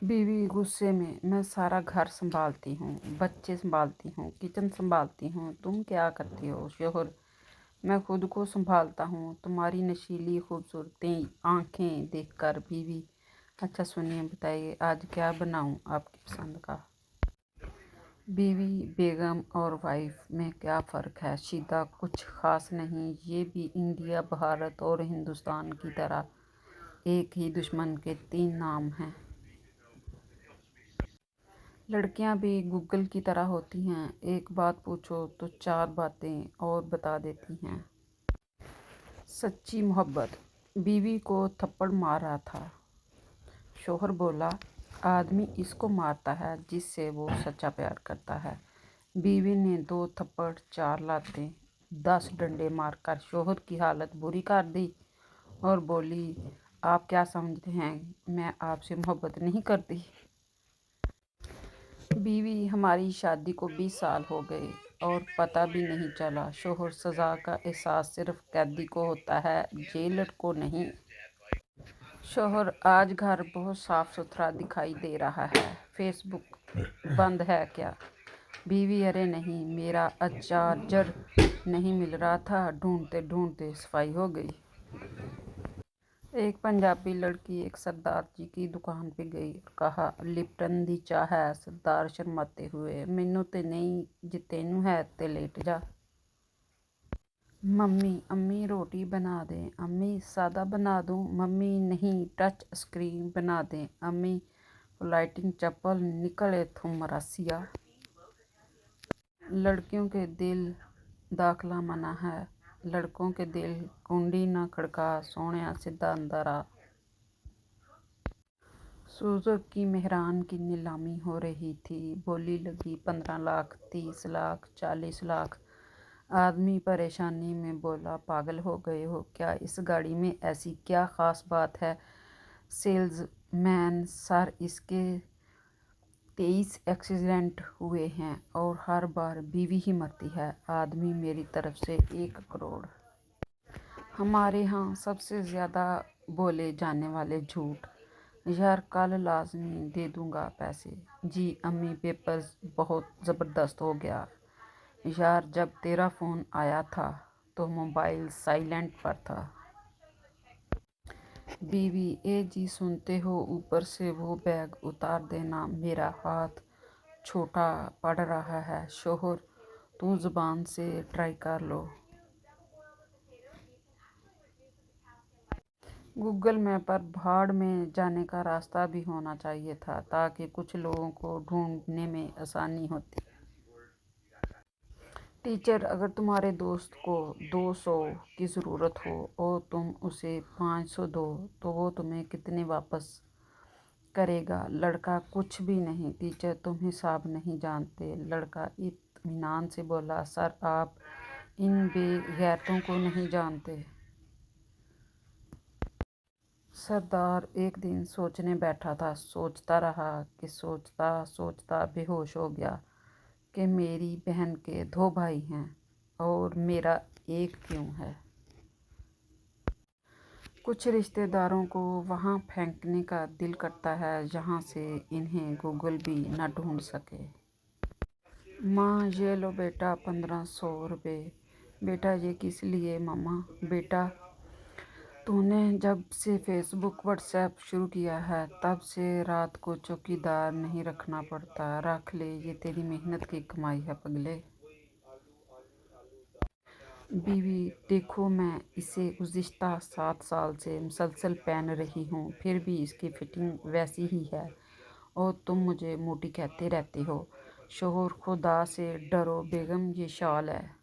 बीवी गुस्से में, मैं सारा घर संभालती हूँ, बच्चे संभालती हूँ, किचन संभालती हूँ, तुम क्या करती हो? शोहर, मैं खुद को संभालता हूँ, तुम्हारी नशीली खूबसूरती आंखें देखकर। बीवी, अच्छा सुनिए, बताइए आज क्या बनाऊँ आपकी पसंद का? बीवी, बेगम और वाइफ में क्या फ़र्क है? सीधा, कुछ ख़ास नहीं, ये भी इंडिया, भारत और हिंदुस्तान की तरह एक ही दुश्मन के तीन नाम हैं। लड़कियां भी गूगल की तरह होती हैं, एक बात पूछो तो चार बातें और बता देती हैं। सच्ची मोहब्बत। बीवी को थप्पड़ मार रहा था। शोहर बोला, आदमी इसको मारता है जिससे वो सच्चा प्यार करता है। बीवी ने 2 थप्पड़, 4 लातें, 10 डंडे मारकर शोहर की हालत बुरी कर दी और बोली, आप क्या समझते हैं मैं आपसे मोहब्बत नहीं करती? बीवी, हमारी शादी को 20 साल हो गए और पता भी नहीं चला। शोहर, सज़ा का एहसास सिर्फ कैदी को होता है, जेलर को नहीं। शोहर, आज घर बहुत साफ सुथरा दिखाई दे रहा है, फेसबुक बंद है क्या? बीवी, अरे नहीं, मेरा चार्जर नहीं मिल रहा था, ढूंढते ढूंढते सफाई हो गई। एक पंजाबी लड़की एक सरदार जी की दुकान पे गई और कहा, लिप्टन दी चाह है? सरदार शर्माते हुए, मैनू ते नहीं, जे तेनू है ते लेट जा। मम्मी, अम्मी रोटी बना दें। अम्मी, सादा बना दूं? मम्मी, नहीं, टच स्क्रीन बना दें। अम्मी, लाइटिंग चप्पल, निकल इथों मरासिया। लड़कियों के दिल दाखला मना है, लड़कों के दिल कुंडी ना खड़का, सोहणिया सीधा अंदर आ। सुजुकी की मेहरान की नीलामी हो रही थी। बोली लगी, 15 लाख, 30 लाख, 40 लाख। आदमी परेशानी में बोला, पागल हो गए हो क्या? इस गाड़ी में ऐसी क्या ख़ास बात है? सेल्समैन, सर, इसके 23 एक्सीडेंट हुए हैं और हर बार बीवी ही मरती है। आदमी, मेरी तरफ से 1 करोड़। हमारे यहाँ सबसे ज़्यादा बोले जाने वाले झूठ। यार, कल लाजमी दे दूँगा पैसे। जी अम्मी, पेपर बहुत ज़बरदस्त हो गया। यार, जब तेरा फ़ोन आया था तो मोबाइल साइलेंट पर था। बीवी, ए जी सुनते हो, ऊपर से वो बैग उतार देना, मेरा हाथ छोटा पड़ रहा है। शोहर, तू ज़ुबान से ट्राई कर लो। गूगल मैप पर भाड़ में जाने का रास्ता भी होना चाहिए था ताकि कुछ लोगों को ढूंढने में आसानी होती। टीचर, अगर तुम्हारे दोस्त को 200 की ज़रूरत हो और तुम उसे 500 दो तो वो तुम्हें कितने वापस करेगा? लड़का, कुछ भी नहीं टीचर, तुम हिसाब नहीं जानते। लड़का इत्मीनान से बोला, सर आप इन बेगैरतों को नहीं जानते। सरदार एक दिन सोचने बैठा था, सोचता रहा कि सोचता सोचता बेहोश हो गया कि मेरी बहन के 2 भाई हैं और मेरा एक क्यों है। कुछ रिश्तेदारों को वहाँ फेंकने का दिल करता है जहाँ से इन्हें गूगल भी न ढूंढ सके। माँ, ये लो बेटा 1500 रुपये। बेटा, ये किस लिए? मम्मा, बेटा, तूने जब से फेसबुक व्हाट्सएप शुरू किया है तब से रात को चौकीदार नहीं रखना पड़ता। रख ले, ये तेरी मेहनत की कमाई है पगले। बीवी, देखो, मैं इसे गुज़िश्ता 7 साल से मुसलसल पहन रही हूँ, फिर भी इसकी फिटिंग वैसी ही है और तुम मुझे मोटी कहते रहते हो। शोहर, खुदा से डरो बेगम, ये शॉल है।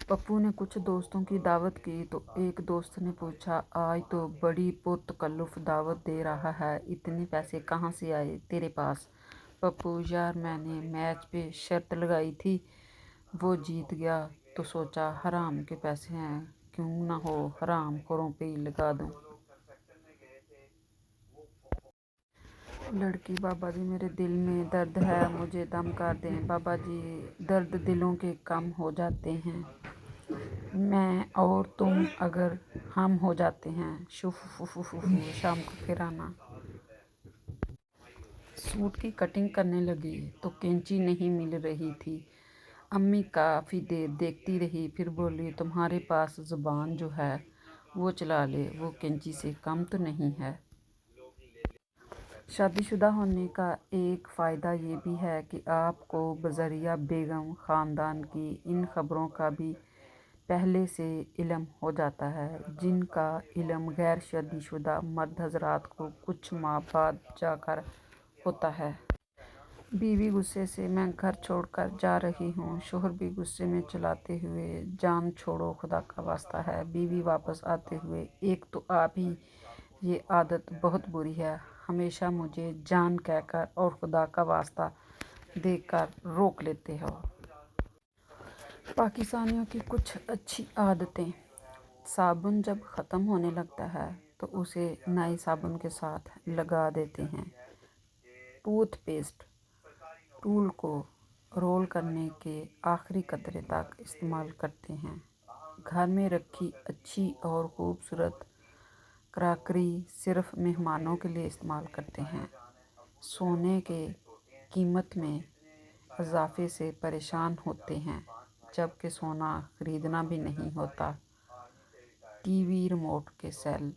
पप्पू ने कुछ दोस्तों की दावत की तो एक दोस्त ने पूछा, आज तो बड़ी पुरतकल्लुफ़ दावत दे रहा है, इतने पैसे कहाँ से आए तेरे पास? पप्पू, यार मैंने मैच पे शर्त लगाई थी, वो जीत गया तो सोचा हराम के पैसे हैं, क्यों ना हो हराम खोरों पे ही लगा दूं। लड़की, बाबा जी मेरे दिल में दर्द है, मुझे दम कर दें। बाबा जी, दर्द दिलों के कम हो जाते हैं, मैं और तुम अगर हम हो जाते हैं। शुफ फुफु फुफु, शाम को फिर आना। सूट की कटिंग करने लगी तो कैंची नहीं मिल रही थी। अम्मी काफ़ी देर देखती रही, फिर बोली, तुम्हारे पास ज़ुबान जो है वो चला ले, वो कैंची से कम तो नहीं है। शादीशुदा होने का एक फ़ायदा ये भी है कि आपको बज़रिया बेगम ख़ानदान की इन ख़बरों का भी पहले से इल्म हो जाता है, जिनका इल्म गैर शादीशुदा मर्द हज़रात को कुछ माह बाद जाकर होता है। बीवी गुस्से से, मैं घर छोड़कर जा रही हूँ। शोहर भी गुस्से में चिल्लाते हुए, जान छोड़ो, खुदा का वास्ता है। बीवी वापस आते हुए, एक तो आप ही ये आदत बहुत बुरी है, हमेशा मुझे जान कहकर और खुदा का वास्ता देकर रोक लेते हो। पाकिस्तानियों की कुछ अच्छी आदतें। साबुन जब ख़त्म होने लगता है तो उसे नए साबुन के साथ लगा देते हैं। टूथपेस्ट टूल को रोल करने के आखिरी कतरे तक इस्तेमाल करते हैं। घर में रखी अच्छी और खूबसूरत क्रॉकरी सिर्फ मेहमानों के लिए इस्तेमाल करते हैं। सोने के कीमत में इजाफे से परेशान होते हैं, जबकि सोना ख़रीदना भी नहीं होता। टीवी रिमोट के सेल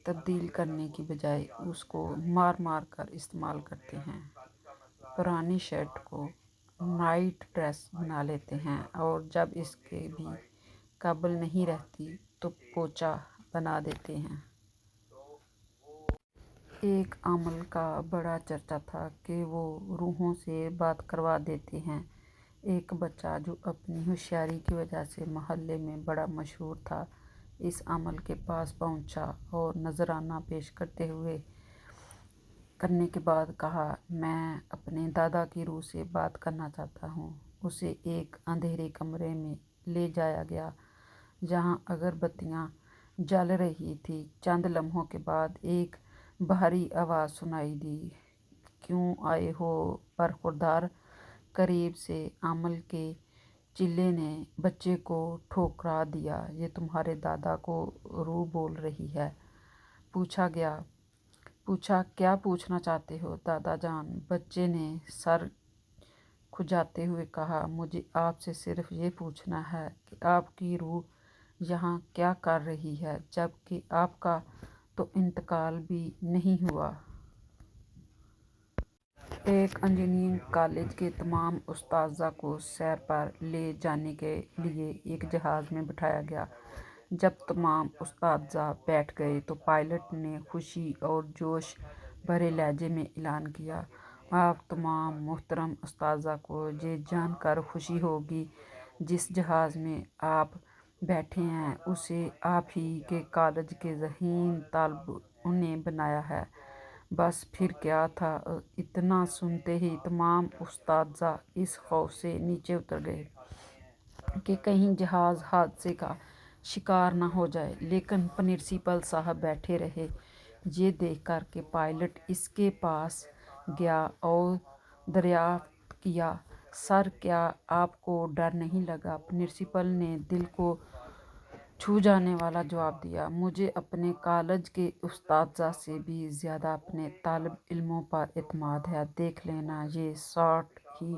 तब्दील करने की बजाय उसको मार मार कर इस्तेमाल करते हैं। पुरानी शर्ट को नाइट ड्रेस बना लेते हैं और जब इसके भी काबिल नहीं रहती तो पोचा बना देते हैं। एक अमल का बड़ा चर्चा था कि वो रूहों से बात करवा देते हैं। एक बच्चा जो अपनी होशियारी की वजह से मोहल्ले में बड़ा मशहूर था, इस अमल के पास पहुंचा और नजराना पेश करने के बाद कहा, मैं अपने दादा की रूह से बात करना चाहता हूँ। उसे एक अंधेरे कमरे में ले जाया गया जहाँ अगरबत्तियाँ जल रही थी। चंद लम्हों के बाद एक भारी आवाज़ सुनाई दी, क्यों आए हो बरखुरदार? करीब से अमल के चिल्ले ने बच्चे को ठोकरा दिया, ये तुम्हारे दादा को रूह बोल रही है। पूछा, क्या पूछना चाहते हो दादा जान? बच्चे ने सर खुजाते हुए कहा, मुझे आपसे सिर्फ ये पूछना है कि आपकी रूह यहाँ क्या कर रही है, जबकि आपका तो इंतकाल भी नहीं हुआ। एक इंजीनियरिंग कॉलेज के तमाम उस्ताज़ा को सैर पर ले जाने के लिए एक जहाज़ में बिठाया गया। जब तमाम उस्ताज़ा बैठ गए तो पायलट ने खुशी और जोश भरे लहजे में ऐलान किया, आप तमाम मोहतरम उस्ताज़ा को ये जानकर खुशी होगी, जिस जहाज़ में आप बैठे हैं उसे आप ही के कॉलेज के ज़हीन तालिब ने बनाया है। बस फिर क्या था, इतना सुनते ही तमाम उस्ताज़ा इस खौफ से नीचे उतर गए कि कहीं जहाज़ हादसे का शिकार न हो जाए। लेकिन प्रिंसिपल साहब बैठे रहे। ये देखकर कि पायलट इसके पास गया और दरियाफ्त किया, सर क्या आपको डर नहीं लगा? प्रिंसिपल ने दिल को छू जाने वाला जवाब दिया, मुझे अपने कॉलेज के उस्ताज़ा से भी ज़्यादा अपने तालिब इल्मों पर एतमाद है। देख लेना, ये शॉट ही